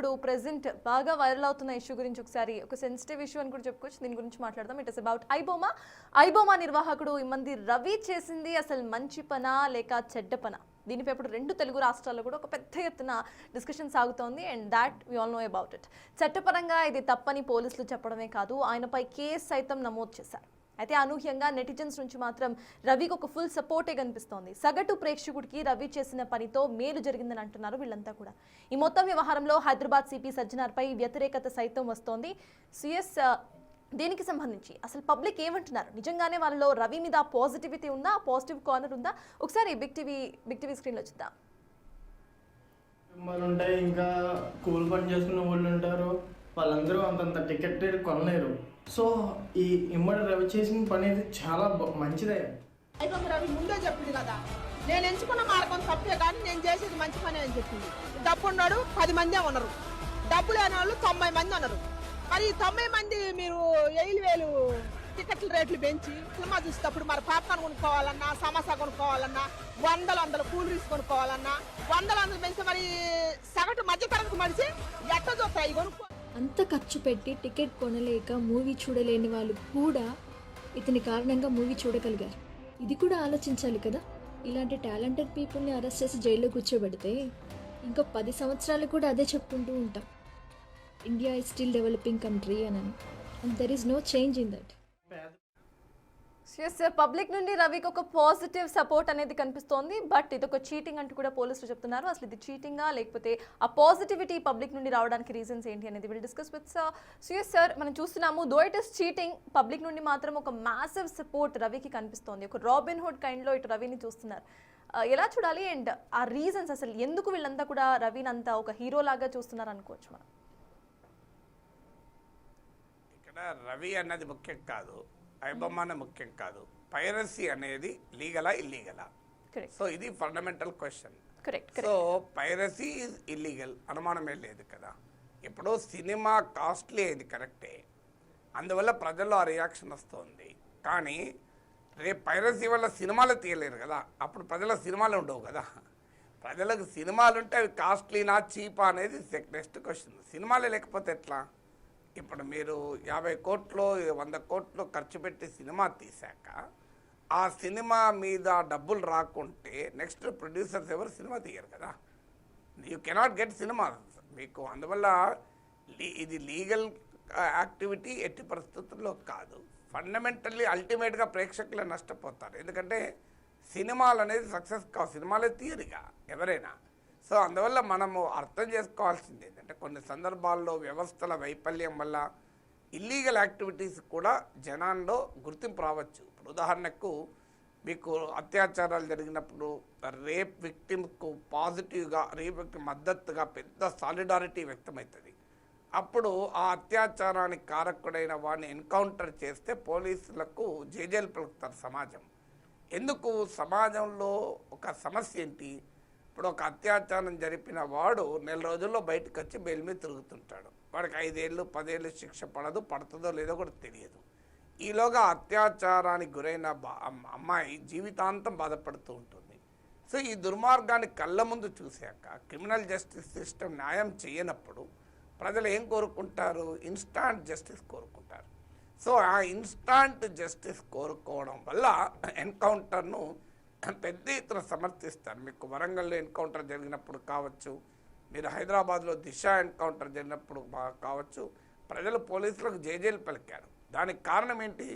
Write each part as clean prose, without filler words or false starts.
ఇప్పుడు ప్రెసెంట్ బాగా వైరల్ అవుతున్న ఇష్యూ గురించి ఒకసారి ఒక సెన్సిటివ్ ఇష్యూ అని కూడా చెప్పుకోవచ్చు. దీని గురించి మాట్లాడదాం. ఇట్ ఇస్ అబౌట్ ఐబొమ్మ నిర్వాహకుడు ఇమ్మంది రవి చేసింది అసలు మంచి పనా లేక చెడ్డ పనా? దీనిపై ఇప్పుడు 2 తెలుగు రాష్ట్రాల్లో కూడా ఒక పెద్ద ఎత్తున డిస్కషన్ సాగుతోంది. And that we all know about it. చట్టపరంగా ఇది తప్పని పోలీసులు చెప్పడమే కాదు, ఆయనపై కేసు సైతం నమోదు చేశారు. అయితే అనూహ్యంగా నెటిజన్స్ నుంచి మాత్రం రవికి ఒక ఫుల్ సపోర్టే కనిపిస్తోంది. సగటు ప్రేక్షకుడికి రవి చేసిన పనితో మేలు జరిగిందని అంటున్నారు వీళ్ళంతా కూడా. ఈ మొత్తం వ్యవహారంలో హైదరాబాద్ సిపి సజ్జనార్పై వ్యతిరేకత సైతం వస్తోంది. సిఎస్ దీనికి సంబంధించి అసలు పబ్లిక్ ఏమంటున్నారు? నిజంగానే వాళ్ళలో రవి మీద పాజిటివిటీ ఉందా, పాజిటివ్ కార్నర్ ఉందా? ఒకసారి బిగ్ టీవీ స్క్రీన్లో చూద్దాం. ఉంటాయి, ఇంకా కూలి పని చేసుకునే వాళ్ళు ఉంటారు, వాళ్ళందరూ అంతంత టికెట్ కొనలేరు. సో ఈ ఇమ్మడి రవి చేసిన పని అయితే చాలా మంచిదే. రవి ముందే చెప్పింది కదా, నేను ఎంచుకున్న మార్గం తప్పే కానీ నేను చేసేది మంచి పని అని చెప్పింది. డబ్బు ఉన్నాడు 10 మందే ఉన్నారు, డబ్బు లేని వాళ్ళు 90 మంది ఉన్నారు. మరి 90 మంది మీరు 7,000 టికెట్ల రేట్లు పెంచి సినిమా చూసేటప్పుడు మరి పాప్కార్న్ కొనుక్కోవాలన్నా, సమోసా కొనుక్కోవాలన్నా, వందల కూల్ డ్రింక్స్ కొనుక్కోవాలన్నా, వందలు పెంచి మరి సగటు మధ్యతరగతి మనిషి ఎట్ట చూస్తాయి కొనుక్కో. అంత ఖర్చు పెట్టి టికెట్ కొనలేక మూవీ చూడలేని వాళ్ళు కూడా ఇతని కారణంగా మూవీ చూడగలిగారు. ఇది కూడా ఆలోచించాలి కదా. ఇలాంటి టాలెంటెడ్ పీపుల్ని అరెస్ట్ చేసి జైల్లో కూర్చోబెడితే ఇంకా 10 సంవత్సరాలు కూడా అదే చెప్పుకుంటూ ఉంటాం, India is still developing country అని. And there is no change in that. Public నుండి రవికి ఒక పాజిటివ్ సపోర్ట్ అనేది కనిపిస్తోంది. బట్ ఇది ఒక చీటింగ్ అంటూ కూడా పోలీసులు చెప్తున్నారు. అసలు ఇది చీటింగా లేకపోతే ఆ పాజిటివిటీ పబ్లిక్ నుండి రావడానికి రీజన్స్ ఏంటి అనేది will discuss with CS sir. మనం చూస్తున్నాము, though it is cheating, public నుండి మాత్రం ఒక మ్యాసివ్ సపోర్ట్ రవికి కనిపిస్తోంది. ఒక రాబిన్ హుడ్ కైండ్లో ఇటు రవిని చూస్తున్నారు. ఎలా చూడాలి? అండ్ ఆ రీజన్స్ అసలు ఎందుకు వీళ్ళంతా కూడా రవిని అంతా ఒక హీరో లాగా చూస్తున్నారు అనుకోవచ్చు మనం? ఇక్కడ రవి అన్నది ముఖ్యం కాదు, ఐబొమ్మ ముఖ్యం కాదు, పైరసీ అనేది లీగలా ఇల్లీగలా? సో ఇది fundamental question. So piracy is illegal, అనుమానమే లేదు కదా. ఇప్పుడు సినిమా కాస్ట్లీ అయింది, కరెక్టే, అందువల్ల ప్రజల్లో ఆ రియాక్షన్ వస్తుంది. కానీ రేపు పైరసీ వల్ల సినిమాలు తీయలేరు కదా, అప్పుడు ప్రజల సినిమాలు ఉండవు కదా. ప్రజలకు సినిమాలు ఉంటే అవి కాస్ట్లీనా చీపా అనేది నెక్స్ట్ క్వశ్చన్. సినిమాలే లేకపోతే ఎట్లా? ఇప్పుడు మీరు 50 కోట్లు 100 కోట్లు ఖర్చు పెట్టి సినిమా తీశాక ఆ సినిమా మీద డబ్బులు రాకుంటే నెక్స్ట్ ప్రొడ్యూసర్స్ ఎవరు సినిమా తీయరు కదా. యూ కెనాట్ గెట్ సినిమా మీకు. అందువల్ల ఇది లీగల్ యాక్టివిటీ ఎట్టి పరిస్థితుల్లో కాదు. ఫండమెంటల్లీ అల్టిమేట్గా ప్రేక్షకులే నష్టపోతారు. ఎందుకంటే సినిమాలు అనేది సక్సెస్ కావు, సినిమాలే తీయరుగా ఎవరైనా. సో అందువల్ల మనము అర్థం చేసుకోవాల్సింది ఏంటంటే కొన్ని సందర్భాల్లో వ్యవస్థల వైఫల్యం వల్ల ఇల్లీగల్ యాక్టివిటీస్ కూడా జనాల్లో గుర్తింపు రావచ్చు. ఇప్పుడు ఉదాహరణకు మీకు అత్యాచారాలు జరిగినప్పుడు రేప్ విక్టిమ్కు పాజిటివ్గా, రేప్ విక్టిమ్ మద్దతుగా పెద్ద సాలిడారిటీ వ్యక్తమవుతుంది. అప్పుడు ఆ అత్యాచారానికి కారకుడైన వాడిని ఎన్కౌంటర్ చేస్తే పోలీసులకు జైలు పలుకుతారు సమాజం. ఎందుకు? సమాజంలో ఒక సమస్య ఏంటి? ఇప్పుడు ఒక అత్యాచారం జరిపిన వాడు 4 రోజుల్లో బయటకు వచ్చి బెయిల్ మీద తిరుగుతుంటాడు. వాడికి 5 ఏళ్ళు 10 ఏళ్ళు శిక్ష పడుతుందో లేదో కూడా తెలియదు. ఈలోగా అత్యాచారానికి గురైన అమ్మాయి జీవితాంతం బాధపడుతూ ఉంటుంది. సో ఈ దుర్మార్గాన్ని కళ్ళ ముందు చూశాక క్రిమినల్ జస్టిస్ సిస్టమ్ న్యాయం చేయనప్పుడు ప్రజలు ఏం కోరుకుంటారు? ఇన్స్టాంట్ జస్టిస్ కోరుకుంటారు. సో ఆ ఇన్స్టాంట్ జస్టిస్ కోరుకోవడం వల్ల ఎన్కౌంటర్ను పెద్ద ఎత్తున సమర్థిస్తారు. మీకు వరంగల్లో ఎన్కౌంటర్ జరిగినప్పుడు కావచ్చు, మీరు హైదరాబాద్లో దిశ ఎన్కౌంటర్ జరిగినప్పుడు కావచ్చు, ప్రజలు పోలీసులకు జైలు పలికారు. దానికి కారణం ఏంటి?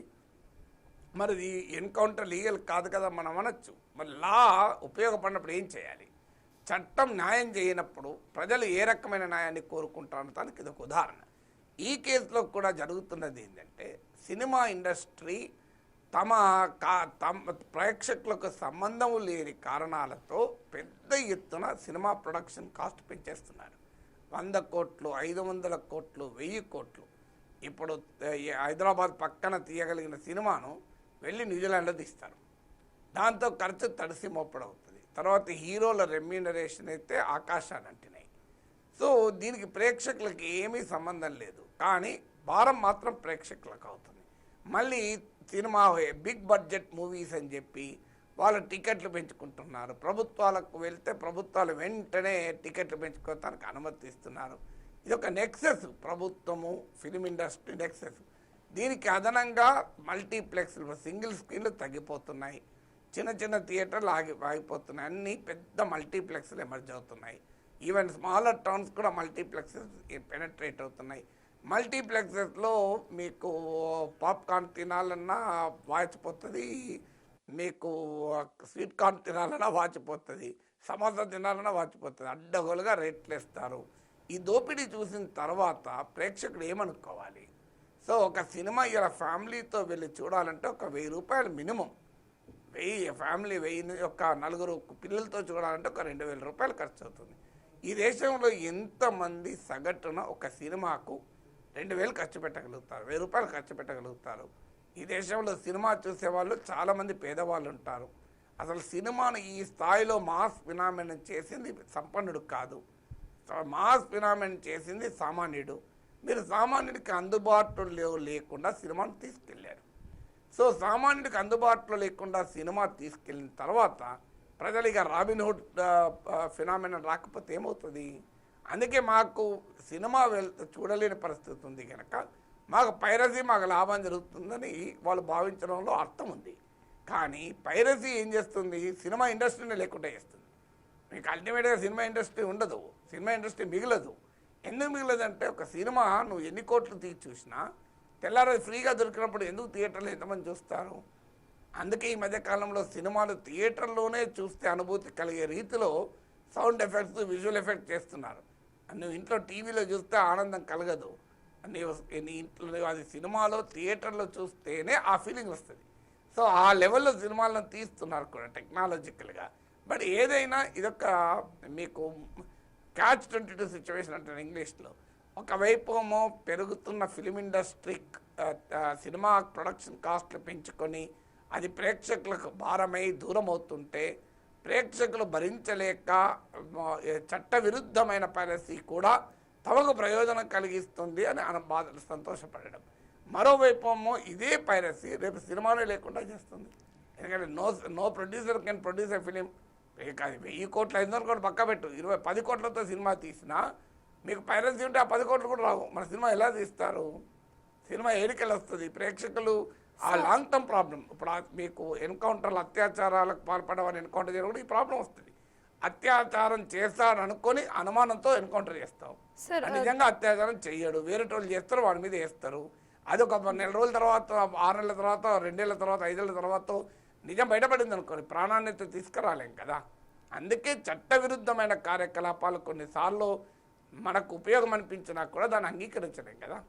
మరి ఈ ఎన్కౌంటర్ లీగల్ కాదు కదా మనం అనొచ్చు. మరి లా ఉపయోగపడినప్పుడు ఏం చేయాలి? చట్టం న్యాయం చేయనప్పుడు ప్రజలు ఏ రకమైన న్యాయాన్ని కోరుకుంటారో దానికి ఇది ఒక ఉదాహరణ. ఈ కేసులో కూడా జరుగుతున్నది ఏంటంటే సినిమా ఇండస్ట్రీ తమ ప్రేక్షకులకు సంబంధం లేని కారణాలతో పెద్ద ఎత్తున సినిమా ప్రొడక్షన్ కాస్ట్ పెంచేస్తున్నారు. 100 కోట్లు 500 కోట్లు 1000 కోట్లు. ఇప్పుడు హైదరాబాద్ పక్కన తీయగలిగిన సినిమాను వెళ్ళి న్యూజిలాండ్లో తీస్తారు. దాంతో ఖర్చు తడిసి మోపడవుతుంది. తర్వాత హీరోల రెమ్యూనరేషన్ అయితే ఆకాశాన్ని అంటినాయి. సో దీనికి ప్రేక్షకులకి ఏమీ సంబంధం లేదు, కానీ భారం మాత్రం ప్రేక్షకులకు అవుతుంది. మళ్ళీ సినిమా బిగ్ బడ్జెట్ మూవీస్ అని చెప్పి వాళ్ళు టికెట్లు పెంచుకుంటున్నారు. ప్రభుత్వాలకు వెళ్తే ప్రభుత్వాలు వెంటనే టికెట్లు పెంచుకోవడానికి అనుమతిస్తున్నారు. ఇది ఒక నెక్సెస్, ప్రభుత్వము ఫిలిం ఇండస్ట్రీ నెక్సెస్. దీనికి అదనంగా మల్టీప్లెక్స్లు, సింగిల్ స్క్రీన్లు తగ్గిపోతున్నాయి, చిన్న చిన్న థియేటర్లు ఆగిపోతున్నాయి, అన్నీ పెద్ద మల్టీప్లెక్స్లు ఎమర్జ్ అవుతున్నాయి. ఈవెన్ స్మాలర్ టౌన్స్ కూడా మల్టీప్లెక్సెస్ పెనట్రేట్ అవుతున్నాయి. మల్టీప్లెక్సెస్లో మీకు పాప్కార్న్ తినాలన్నా వాచిపోతుంది, మీకు స్వీట్ కార్న్ తినాలన్నా వాచిపోతుంది, సమోసా తినాలన్నా వాచిపోతుంది. అడ్డగోలుగా రేట్లు వేస్తారు. ఈ దోపిడీ చూసిన తర్వాత ప్రేక్షకుడు ఏమనుకోవాలి? సో ఒక సినిమా ఇలా ఫ్యామిలీతో వెళ్ళి చూడాలంటే ఒక 1000 రూపాయలు మినిమం, ఫ్యామిలీ 1000 ఒక 4 పిల్లలతో చూడాలంటే ఒక 2000 రూపాయలు ఖర్చు అవుతుంది. ఈ దేశంలో ఎంతమంది సగటున ఒక సినిమాకు 2000 ఖర్చు పెట్టగలుగుతారు, 1000 రూపాయలు ఖర్చు పెట్టగలుగుతారు? ఈ దేశంలో సినిమా చూసేవాళ్ళు చాలామంది పేదవాళ్ళు ఉంటారు. అసలు సినిమాను ఈ స్థాయిలో మాస్ ఫినామినన్ చేసింది సంపన్నుడు కాదు, మాస్ ఫినామినన్ చేసింది సామాన్యుడు. మీరు సామాన్యుడికి అందుబాటులో లేకుండా సినిమాను తీసుకెళ్ళారు. సో సామాన్యుడికి అందుబాటులో లేకుండా సినిమా తీసుకెళ్ళిన తర్వాత ప్రజలుగా రాబిన్హుడ్ ఫినామినన్ రాకపోతే ఏమవుతుంది? అందుకే మాకు సినిమా చూడలేని పరిస్థితి ఉంది కనుక మాకు పైరసీ మాకు లాభం జరుగుతుందని వాళ్ళు భావించడంలో అర్థం ఉంది. కానీ పైరసీ ఏం చేస్తుంది? సినిమా ఇండస్ట్రీని లేకుండా చేస్తుంది. మీకు అల్టిమేట్గా సినిమా ఇండస్ట్రీ ఉండదు, సినిమా ఇండస్ట్రీ మిగలదు. ఎందుకు మిగలదంటే ఒక సినిమా నువ్వు ఎన్ని కోట్లు తీసి చూసినా తెల్లారి ఫ్రీగా దొరికినప్పుడు ఎందుకు థియేటర్లో ఎంతమంది చూస్తారు? అందుకే ఈ మధ్యకాలంలో సినిమాలు థియేటర్లోనే చూస్తే అనుభూతి కలిగే రీతిలో సౌండ్ ఎఫెక్ట్స్, విజువల్ ఎఫెక్ట్ చేస్తున్నారు. నువ్వు ఇంట్లో టీవీలో చూస్తే ఆనందం కలగదు, నీ ఇంట్లో అది సినిమాలో థియేటర్లో చూస్తేనే ఆ ఫీలింగ్ వస్తుంది. సో ఆ లెవెల్లో సినిమాలను తీస్తున్నారు కూడా టెక్నాలజికల్గా. బట్ ఏదైనా ఇదొక మీకు క్యాచ్ 22 సిచ్యువేషన్ అంటారు ఇంగ్లీష్లో. ఒకవైపు ఏమో పెరుగుతున్న ఫిలిం ఇండస్ట్రీ సినిమా ప్రొడక్షన్ కాస్ట్లు పెంచుకొని అది ప్రేక్షకులకు భారమై దూరం అవుతుంటే ప్రేక్షకులు భరించలేక చట్టవిరుద్ధమైన పైరసీ కూడా తమకు ప్రయోజనం కలిగిస్తుంది అని సంతోషపడడం. మరోవైపు ఏమో ఇదే పైరసీ రేపు సినిమానే లేకుండా చేస్తుంది. ఎందుకంటే no producer can produce a film. అది 1000 కోట్లు 500 కోట్లు పక్క పెట్టు, 10 కోట్లతో సినిమా తీసినా మీకు పైరసీ ఉంటే ఆ 10 కోట్లు కూడా రావు. మన సినిమా ఎలా తీస్తారు? సినిమా ఏడికెళ్ళి వస్తుంది? ప్రేక్షకులు ఆ లాంగ్ టర్మ్ ప్రాబ్లం. ఇప్పుడు మీకు ఎన్కౌంటర్లు, అత్యాచారాలకు పాల్పడవని ఎన్కౌంటర్ చేయడం కూడా ఈ ప్రాబ్లం వస్తుంది. అత్యాచారం చేస్తారనుకొని అనుమానంతో ఎన్కౌంటర్ చేస్తాం, నిజంగా అత్యాచారం చెయ్యడు, వేరేటోళ్ళు చేస్తారు, వాడి మీద వేస్తారు. అది ఒక 4 నెలల రోజుల తర్వాత, 6 నెలల తర్వాత, 2 ఏళ్ళ తర్వాత, 5 ఏళ్ళ తర్వాత నిజం బయటపడింది అనుకోని ప్రాణాన్ని తీసుకురాలేం కదా. అందుకే చట్టవిరుద్ధమైన కార్యకలాపాలు కొన్నిసార్లు మనకు ఉపయోగం అనిపించినా కూడా దాన్ని అంగీకరించలేం కదా.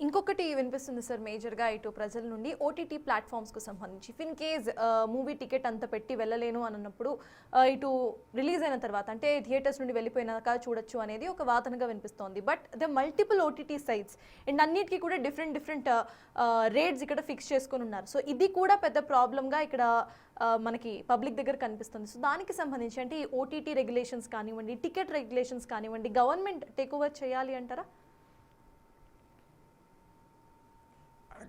ఇంకొకటి వినిపిస్తుంది సార్ మేజర్గా ఇటు ప్రజల నుండి ఓటీటీ ప్లాట్ఫామ్స్కు సంబంధించి. ఇన్ కేస్ మూవీ టికెట్ అంత పెట్టి వెళ్ళలేను అని అన్నప్పుడు ఇటు రిలీజ్ అయిన తర్వాత అంటే థియేటర్స్ నుండి వెళ్ళిపోయినాక చూడొచ్చు అనేది ఒక వాదనగా వినిపిస్తోంది. But the multiple OTT sites and అన్నిటికీ కూడా డిఫరెంట్ రేట్స్ ఇక్కడ ఫిక్స్ చేసుకొని ఉన్నారు. సో ఇది కూడా పెద్ద ప్రాబ్లంగా ఇక్కడ మనకి పబ్లిక్ దగ్గర కనిపిస్తుంది. సో దానికి సంబంధించి అంటే ఈ ఓటీటీ రెగ్యులేషన్స్ కానివ్వండి, టికెట్ రెగ్యులేషన్స్ కానివ్వండి, గవర్నమెంట్ టేక్ ఓవర్ చేయాలి అంటారా?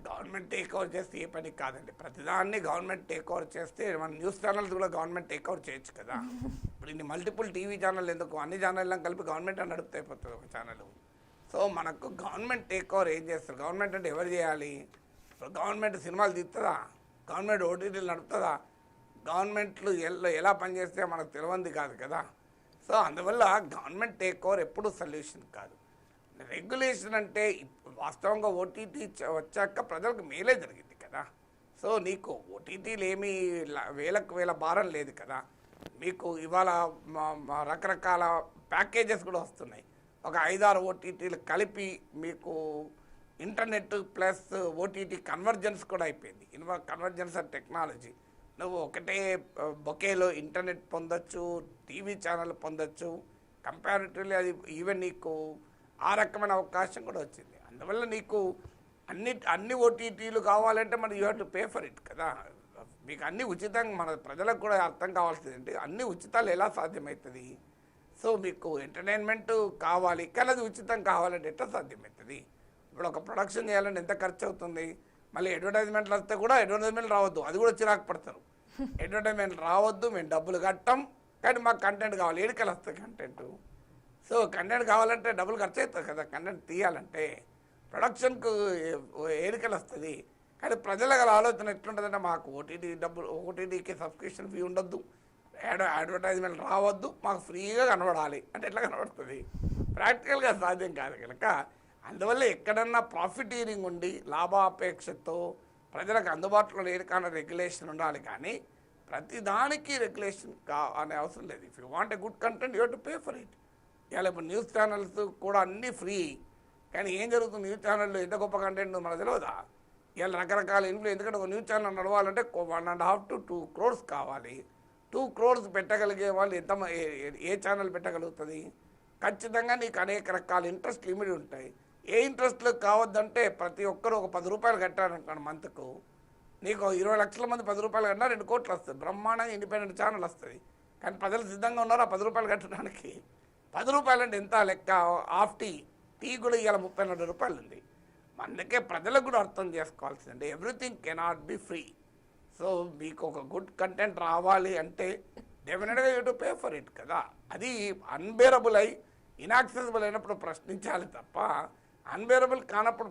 గవర్నమెంట్ టేక్ ఓవర్ చేస్తే ఏ పని కాదండి. ప్రతిదాన్ని గవర్నమెంట్ టేక్ ఓవర్ చేస్తే మన న్యూస్ ఛానల్స్ కూడా గవర్నమెంట్ టేక్ ఓవర్ చేయొచ్చు కదా. ఇప్పుడు ఇన్ని మల్టిపుల్ టీవీ ఛానల్ ఎందుకు? అన్ని ఛానళ్ళని కలిపి గవర్నమెంట్ అని నడుపుతా అయిపోతుంది ఒక ఛానల్. సో మనకు గవర్నమెంట్ టేక్ ఓవర్ ఏం చేస్తారు? గవర్నమెంట్ అంటే ఎవరు చేయాలి? ఇప్పుడు గవర్నమెంట్ సినిమాలు తీస్తుందా? గవర్నమెంట్ ఓటీటీలు నడుపుతుందా? గవర్నమెంట్లు ఎలా పనిచేస్తే మనకు తెలియంది కాదు కదా. సో అందువల్ల గవర్నమెంట్ టేక్ ఓవర్ ఎప్పుడూ సొల్యూషన్ కాదు. రెగ్యులేషన్ అంటే వాస్తవంగా ఓటీటీ వచ్చాక ప్రజలకు మేలే జరిగింది కదా. సో నీకు ఓటీటీలు ఏమీ వేలకు వేల భారం లేదు కదా. మీకు ఇవాళ రకరకాల ప్యాకేజెస్ కూడా వస్తున్నాయి. ఒక 5-6 ఓటీటీలు కలిపి మీకు ఇంటర్నెట్ ప్లస్ ఓటీటీ కన్వర్జెన్స్ కూడా అయిపోయింది. Convergence and technology. నువ్వు ఒకటే బొకేలో ఇంటర్నెట్ పొందొచ్చు, టీవీ ఛానల్ పొందొచ్చు. కంపారిటివ్లీ అది ఈవెన్ నీకు ఆ రకమైన అవకాశం కూడా వచ్చింది. అందువల్ల నీకు అన్ని ఓటీటీలు కావాలంటే మరి you have to pay for it కదా. మీకు అన్నీ ఉచితంగా, మన ప్రజలకు కూడా అర్థం కావాల్సింది ఏంటి, అన్ని ఉచితాలు ఎలా సాధ్యమవుతుంది? సో మీకు ఎంటర్టైన్మెంట్ కావాలి కానీ అది ఉచితం కావాలంటే ఎట్లా సాధ్యమవుతుంది? ఇప్పుడు ఒక ప్రొడక్షన్ చేయాలంటే ఎంత ఖర్చు అవుతుంది? మళ్ళీ అడ్వర్టైజ్మెంట్లు వస్తే కూడా అడ్వర్టైజ్మెంట్ రావద్దు, అది కూడా చిరాకు పడతారు. అడ్వర్టైజ్మెంట్ రావద్దు, మేము డబ్బులు కట్టాం కానీ మాకు కంటెంట్ కావాలి. ఏడికెళ్ళి వస్తుంది కంటెంట్? సో కంటెంట్ కావాలంటే డబ్బులు ఖర్చు అవుతుంది కదా, కంటెంట్ తీయాలంటే ప్రొడక్షన్కు ఏరికలు వస్తుంది. కానీ ప్రజల గల ఆలోచన ఎట్లుంటుందంటే మాకు ఓటీటీకి సబ్స్క్రిప్షన్ ఫీ ఉండొద్దు, అడ్వర్టైజ్మెంట్ రావద్దు, మాకు ఫ్రీగా కనబడాలి అంటే ఎట్లా కనబడుతుంది? ప్రాక్టికల్గా సాధ్యం కాదు కనుక అందువల్ల ఎక్కడన్నా ప్రాఫిటీరింగ్ ఉండి లాభాపేక్షతో ప్రజలకు అందుబాటులో లేని కానీ రెగ్యులేషన్ ఉండాలి. కానీ ప్రతిదానికి రెగ్యులేషన్ అనే అవసరం లేదు. If you want a good content you have to pay for it. ఇలా ఇప్పుడు న్యూస్ ఛానల్స్ కూడా అన్నీ ఫ్రీ, కానీ ఏం జరుగుతుంది న్యూస్ ఛానల్లో ఎంత గొప్ప కంటెంట్ మనకు తెలియదా? ఇలా రకరకాల ఇంట్లో, ఎందుకంటే ఒక న్యూస్ ఛానల్ నడవాలంటే 1.5 to 2 crores కావాలి. 2 crores పెట్టగలిగే వాళ్ళు ఏ ఛానల్ పెట్టగలుగుతుంది? ఖచ్చితంగా నీకు అనేక రకాల ఇంట్రెస్ట్ లిమిట్ ఉంటాయి. ఏ ఇంట్రెస్ట్లు కావద్దంటే ప్రతి ఒక్కరు ఒక 10 రూపాయలు కట్టారనుకోండి మంత్కు, నీకు 20 లక్షల మంది 10 రూపాయలు కట్టినా 2 కోట్లు వస్తుంది, బ్రహ్మాండంగా ఇండిపెండెంట్ ఛానల్ వస్తుంది. కానీ ప్రజలు సిద్ధంగా ఉన్నారు ఆ 10 రూపాయలు కట్టడానికి. 10 రూపాయలు అంటే ఎంత లెక్క? హాఫ్ టీ కూడా ఇవాళ 34 రూపాయలు ఉంది. అందుకే ప్రజలకు కూడా అర్థం చేసుకోవాల్సిందండి, everything cannot be free. So మీకు ఒక గుడ్ కంటెంట్ రావాలి అంటే డెఫినెట్గా you to pay for it కదా. అది అన్బేరబుల్ అయి ఇన్యాక్సెసిబుల్ అయినప్పుడు ప్రశ్నించాలి తప్ప అన్బేరబుల్ కానప్పుడు